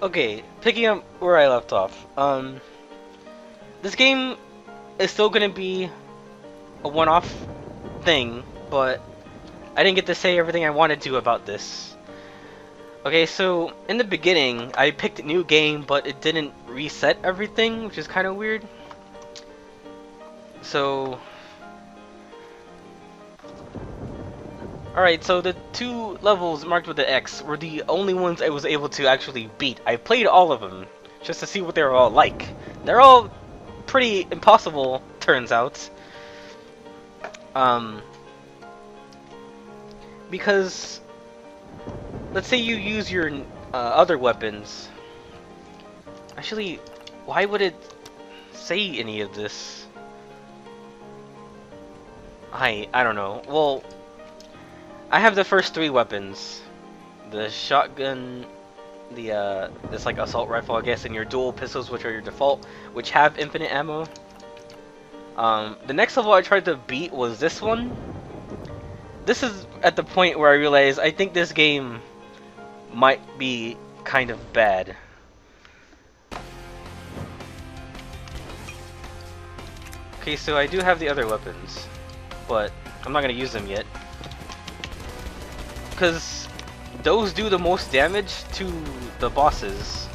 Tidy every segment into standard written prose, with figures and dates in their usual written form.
Okay, picking up where I left off. This game is still gonna be a one-off thing, but I didn't get to say everything I wanted to about this. Okay, so in the beginning, I picked a new game, but it didn't reset everything, which is kind of weird. So, alright, so the two levels marked with the X were the only ones I was able to actually beat. I played all of them, just to see what they were all like. They're all pretty impossible, turns out. Um, because let's say you use your other weapons. Actually, why would it say any of this? I don't know. Well, I have the first three weapons: the shotgun, this like assault rifle, I guess, and your dual pistols, which are your default, which have infinite ammo. The next level I tried to beat was this one. This is at the point where I realized I think this game might be kind of bad. Okay, so I do have the other weapons, but I'm not gonna use them yet, because those do the most damage to the bosses,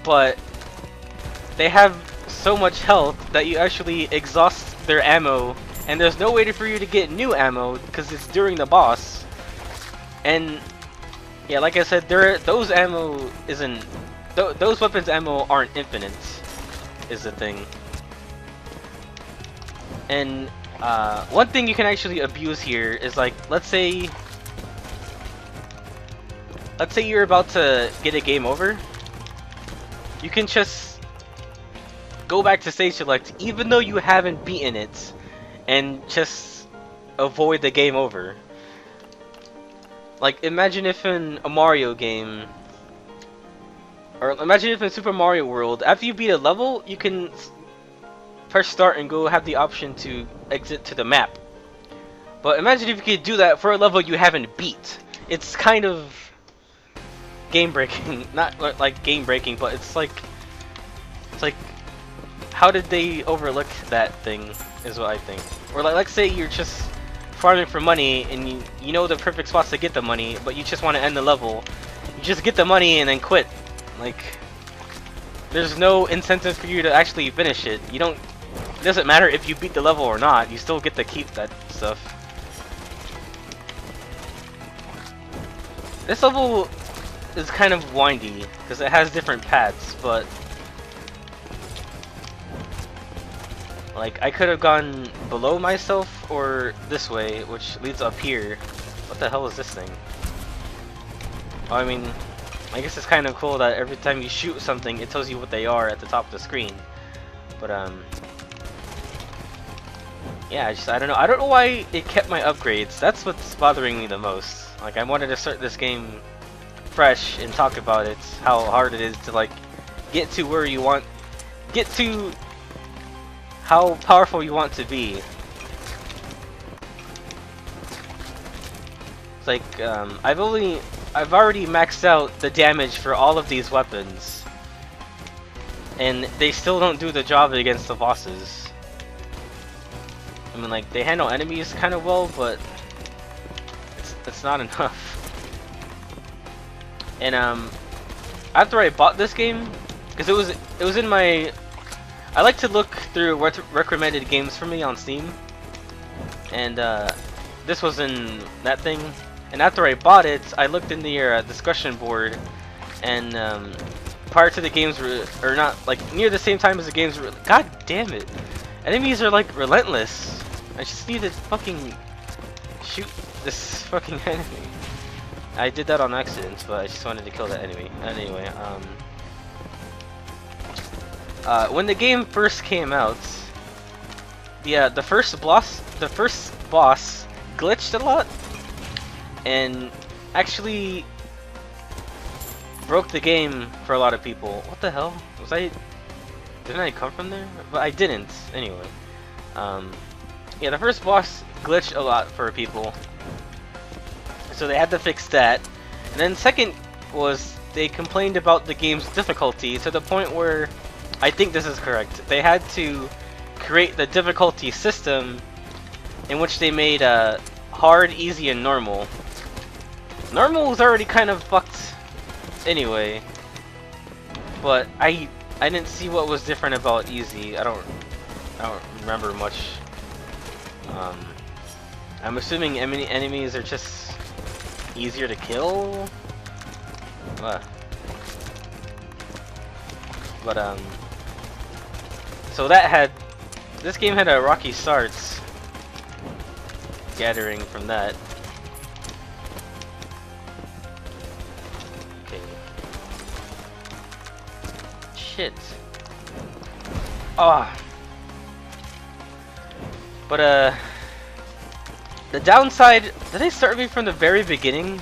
but they have so much health that you actually exhaust their ammo, and there's no way for you to get new ammo because it's during the boss. And yeah, like I said, those ammo isn't those weapons ammo aren't infinite, is the thing. And one thing you can actually abuse here is, like, let's say you're about to get a game over, you can just go back to stage select even though you haven't beaten it and just avoid the game over. Like, imagine if in a Mario game, or imagine if in Super Mario World, after you beat a level, you can press start and go have the option to exit to the map. But imagine if you could do that for a level you haven't beat. It's kind of game breaking. Not like game breaking, but it's like how did they overlook that thing is what I think. Or like, let's say you're just farming for money and you know the perfect spots to get the money, but you just want to end the level. You just get the money and then quit. Like, there's no incentive for you to actually finish it. You don't. It doesn't matter if you beat the level or not. You still get to keep that stuff. This level is kind of windy because it has different paths, but like, I could have gone below myself or this way, which leads up here. What the hell is this thing? Well, I mean, I guess it's kind of cool that every time you shoot something, it tells you what they are at the top of the screen. But yeah, I don't know. I don't know why it kept my upgrades. That's what's bothering me the most. Like, I wanted to start this game fresh and talk about it, how hard it is to, like, get to where you want, get to how powerful you want to be. It's like, I've already maxed out the damage for all of these weapons, and they still don't do the job against the bosses. I mean, like, they handle enemies kind of well, but it's not enough. And after I bought this game, because it was in my, I like to look through recommended games for me on Steam, and this was in that thing. And after I bought it, I looked in the discussion board, and prior to the games or not, like near the same time as the games were. God damn it! Enemies are like relentless. I just need to fucking shoot this fucking enemy. I did that on accident, but I just wanted to kill that enemy. Anyway, when the game first came out, the first boss glitched a lot, and actually broke the game for a lot of people. What the hell? Didn't I come from there? But I didn't, anyway. Yeah, the first boss glitched a lot for people, so they had to fix that. And then second was they complained about the game's difficulty to the point where I think this is correct. They had to create the difficulty system in which they made hard, easy, and normal. Normal was already kind of fucked anyway, but I didn't see what was different about easy. I don't remember much. I'm assuming enemies are just easier to kill. But so this game had a rocky start. Gathering from that. Okay. Shit. Ah. But the downside, did they start me from the very beginning?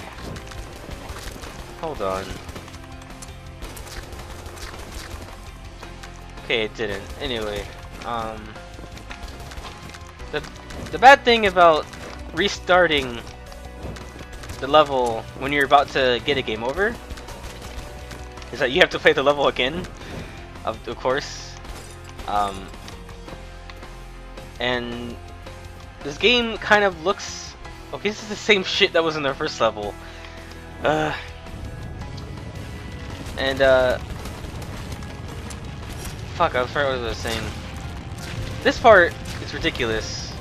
Hold on. Okay, it didn't. Anyway, the bad thing about restarting the level when you're about to get a game over is that you have to play the level again, of course. And this game kind of looks okay. This is the same shit that was in the first level. Fuck, I forgot what I was saying. This part is ridiculous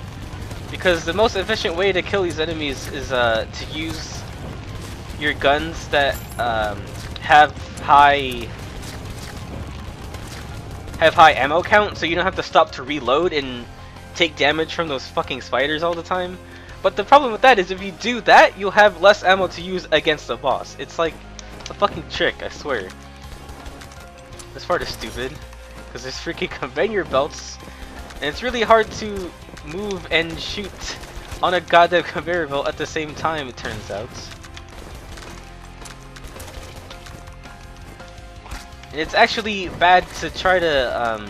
because the most efficient way to kill these enemies is to use your guns that have high ammo count, so you don't have to stop to reload and take damage from those fucking spiders all the time. But the problem with that is if you do that, you'll have less ammo to use against the boss. It's like a fucking trick, I swear. This part is stupid because there's freaking conveyor belts, and it's really hard to move and shoot on a goddamn conveyor belt at the same time, it turns out. And it's actually bad to try to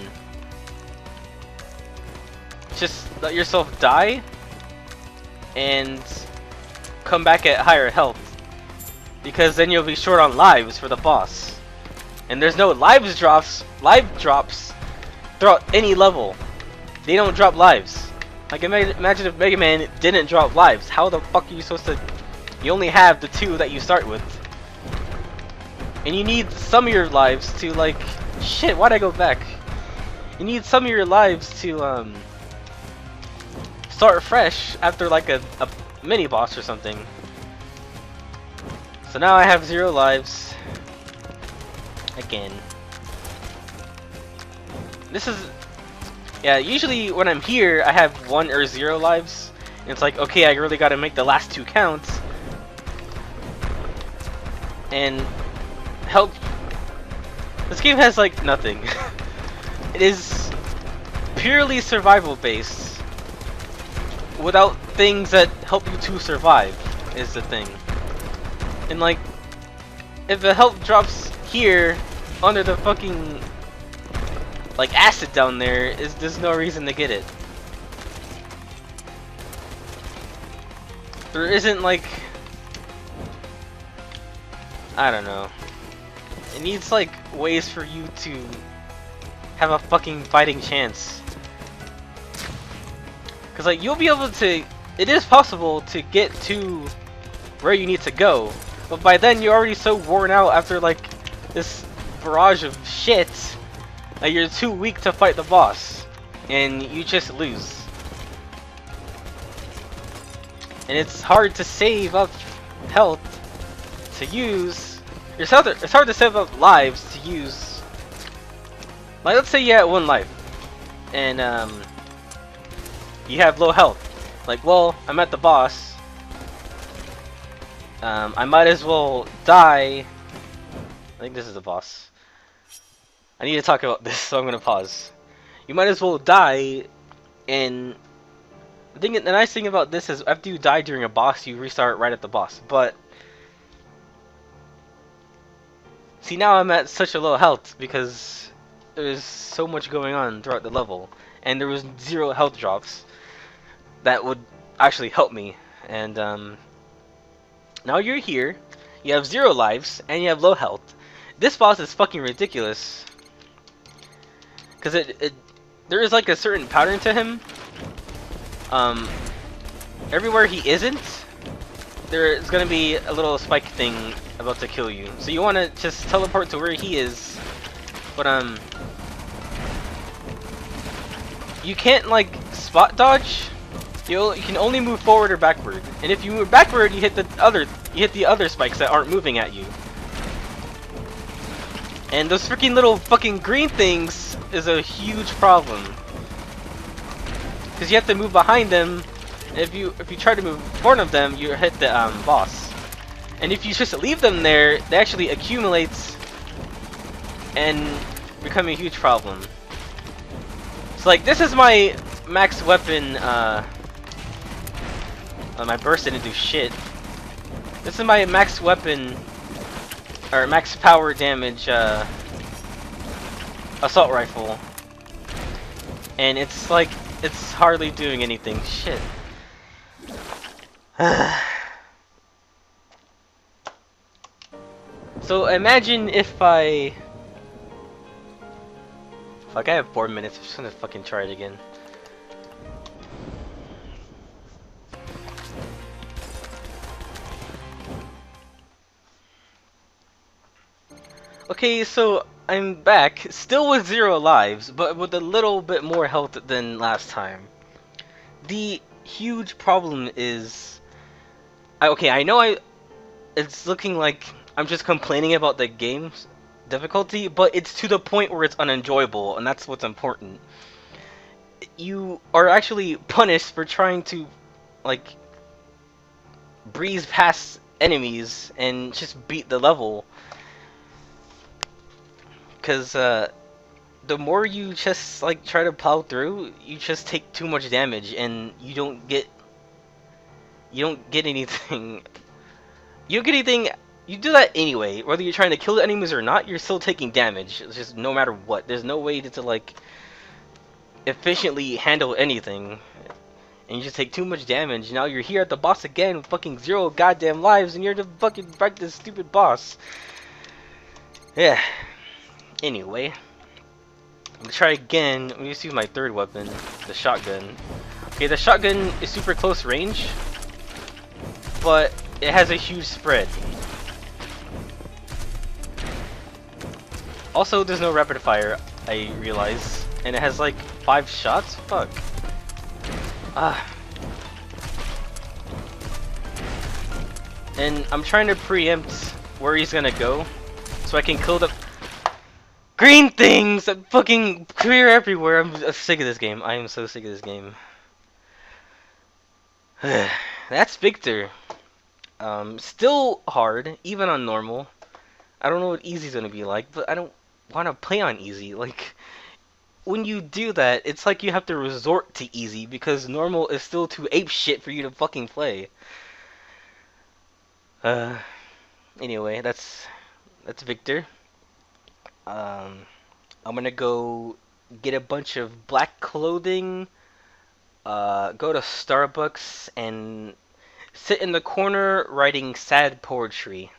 just let yourself die and come back at higher health, because then you'll be short on lives for the boss. And there's no live drops throughout any level. They don't drop lives. Like imagine if Mega Man didn't drop lives. How the fuck are you supposed to? You only have the 2 that you start with, and you need some of your lives to like. Shit, why'd I go back? You need some of your lives to start fresh after like a mini boss or something. So now I have 0 lives again. This is, yeah, usually when I'm here I have 1 or 0 lives, and it's like, okay, I really gotta make the last 2 count. And help. This game has like nothing. It is purely survival based without things that help you to survive is the thing. And like, if the health drops here under the fucking like acid down there's no reason to get it. There isn't like, I don't know. It needs like ways for you to have a fucking fighting chance. Cause like you'll be able to, it is possible to get to where you need to go, but by then you're already so worn out after like this barrage of shit that you're too weak to fight the boss, and you just lose. And it's hard to save up health to use. It's hard to save up lives to use. Like let's say you have 1 life, and you have low health. Like, well, I'm at the boss. I might as well die. I think this is the boss. I need to talk about this, so I'm gonna pause. You might as well die, and the nice thing about this is after you die during a boss, you restart right at the boss. But see, now I'm at such a low health because there's so much going on throughout the level, and there was 0 health drops that would actually help me. And now you're here. you have 0 lives, and you have low health. This boss is fucking ridiculous. Because there is like a certain pattern to him. Everywhere he isn't, there's gonna be a little spike thing about to kill you. So you want to just teleport to where he is. But you can't like spot dodge. You can only move forward or backward. And if you move backward, you hit the other spikes that aren't moving at you. And those freaking little fucking green things is a huge problem. Because you have to move behind them. And if you try to move in front of them, you hit the boss. And if you just leave them there, they actually accumulate and become a huge problem. So like this is my max weapon. My burst didn't do shit. This is my max weapon or max power damage assault rifle, and it's like it's hardly doing anything. Shit. So imagine if I fuck. I have 4 minutes. I'm just gonna fucking try it again. Okay, so I'm back, still with 0 lives, but with a little bit more health than last time. The huge problem is, okay, I know it's looking like I'm just complaining about the game's difficulty, but it's to the point where it's unenjoyable, and that's what's important. You are actually punished for trying to, like, breeze past enemies and just beat the level. Because the more you just like try to plow through, you just take too much damage, and you don't get anything. You don't get anything. You do that anyway, whether you're trying to kill the enemies or not. You're still taking damage. It's just no matter what. There's no way to like efficiently handle anything, and you just take too much damage. Now you're here at the boss again with fucking 0 goddamn lives, and you're the fucking fight this stupid boss. Yeah. Anyway, I'm gonna try again. I'm gonna use my third weapon, the shotgun. Okay, the shotgun is super close range, but it has a huge spread. Also, there's no rapid fire, I realize, and it has like 5 shots? Fuck. And I'm trying to preempt where he's gonna go, so I can kill the green things that fucking appear everywhere. I'm sick of this game. I am so sick of this game. That's Viktor. Still hard, even on normal. I don't know what easy's gonna be like, but I don't want to play on easy. Like, when you do that, it's like you have to resort to easy because normal is still too ape shit for you to fucking play. Anyway, that's Viktor. I'm gonna go get a bunch of black clothing, go to Starbucks, and sit in the corner writing sad poetry.